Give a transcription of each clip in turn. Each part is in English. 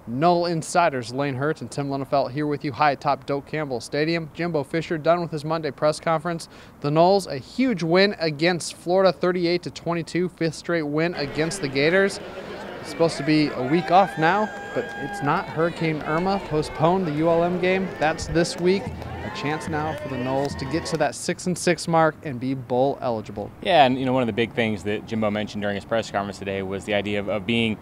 Nole Insiders Lane Hurts and Tim Linnefelt here with you high atop Doak Campbell Stadium. Jimbo Fisher done with his Monday press conference. The Noles, a huge win against Florida, 38-22, fifth straight win against the Gators. It's supposed to be a week off now, but it's not. Hurricane Irma postponed the ULM game. That's this week. A chance now for the Noles to get to that 6-6 mark and be bowl eligible. Yeah, and one of the big things that Jimbo mentioned during his press conference today was the idea of being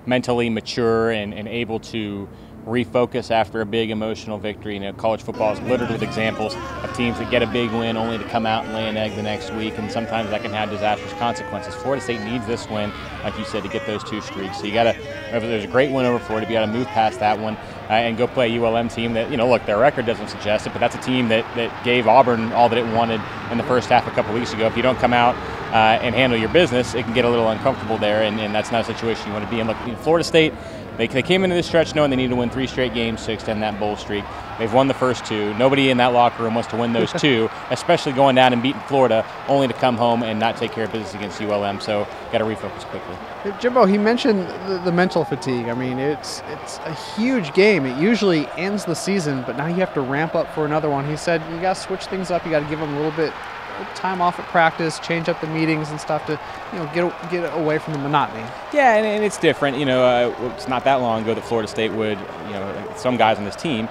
mentally mature and able to refocus after a big emotional victory. College football is littered with examples of teams that get a big win only to come out and lay an egg the next week, and sometimes that can have disastrous consequences. Florida State needs this win, like you said, to get those two streaks. So you got to, if there's a great win over Florida, you got to move past that one and go play a ULM team that, look, their record doesn't suggest it, but that's a team that gave Auburn all that it wanted in the first half a couple weeks ago. If you don't come out and handle your business, it can get a little uncomfortable there, and that's not a situation you want to be in. Look, Florida State, they came into this stretch knowing they needed to win 3 straight games to extend that bowl streak. They've won the first 2. Nobody in that locker room wants to win those 2, especially going down and beating Florida, only to come home and not take care of business against ULM. So got to refocus quickly. Jimbo, he mentioned the mental fatigue. I mean, it's a huge game. It usually ends the season, but now you have to ramp up for another one. He said you got to switch things up. You got to give them a little bit time off at practice, change up the meetings and stuff to get away from the monotony. Yeah, and it's different. It's not that long ago that Florida State would, some guys on this team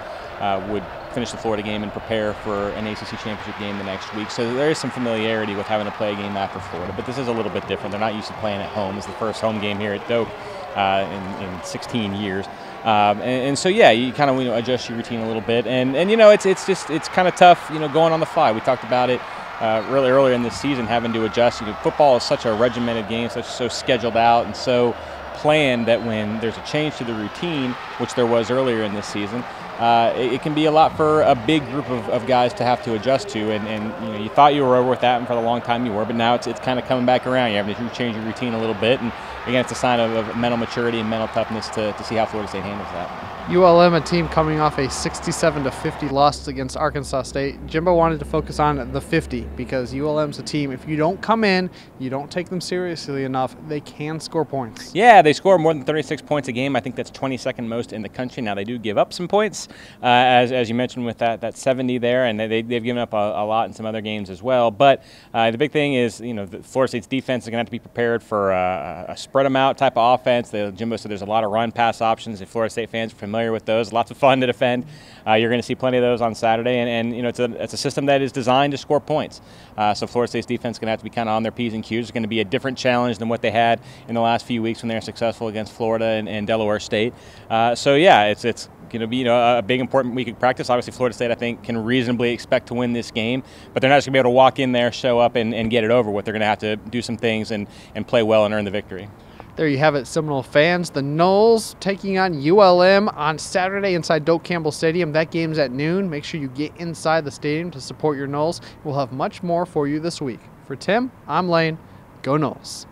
would finish the Florida game and prepare for an ACC championship game the next week. So there is some familiarity with having to play a game after Florida, but this is a little bit different. They're not used to playing at home. It's the first home game here at Doak in 16 years. And so, yeah, you kind of adjust your routine a little bit. And it's kind of tough, going on the fly. We talked about it really earlier in this season, having to adjust. Football is such a regimented game, so scheduled out and so planned that when there's a change to the routine, which there was earlier in this season, it can be a lot for a big group of guys to have to adjust to. And you thought you were over with that, and for a long time you were, but now it's kind of coming back around. You have to change your routine a little bit, and again, it's a sign of mental maturity and mental toughness to see how Florida State handles that. ULM, a team coming off a 67-50 loss against Arkansas State. Jimbo wanted to focus on the 50 because ULM's a team, if you don't come in, you don't take them seriously enough, they can score points. Yeah, they score more than 36 points a game. I think that's 22nd most in the country. Now, they do give up some points, as you mentioned with that 70 there, and they've given up a lot in some other games as well. But the big thing is, Florida State's defense is going to have to be prepared for a spread them out type of offense. Jimbo said there's a lot of run-pass options. If Florida State fans are familiar with those, lots of fun to defend. You're going to see plenty of those on Saturday, and it's a system that is designed to score points. So Florida State's defense is going to have to be kind of on their P's and Q's. It's going to be a different challenge than what they had in the last few weeks when they were successful against Florida and Delaware State. So yeah, it's going to be a big important week of practice. Obviously, Florida State, I think, can reasonably expect to win this game, but they're not just going to be able to walk in there, show up, and get it over with. They're going to have to do some things and play well and earn the victory. There you have it, Seminole fans. The Noles taking on ULM on Saturday inside Doak Campbell Stadium. That game's at noon. Make sure you get inside the stadium to support your Noles. We'll have much more for you this week. For Tim, I'm Lane. Go Noles.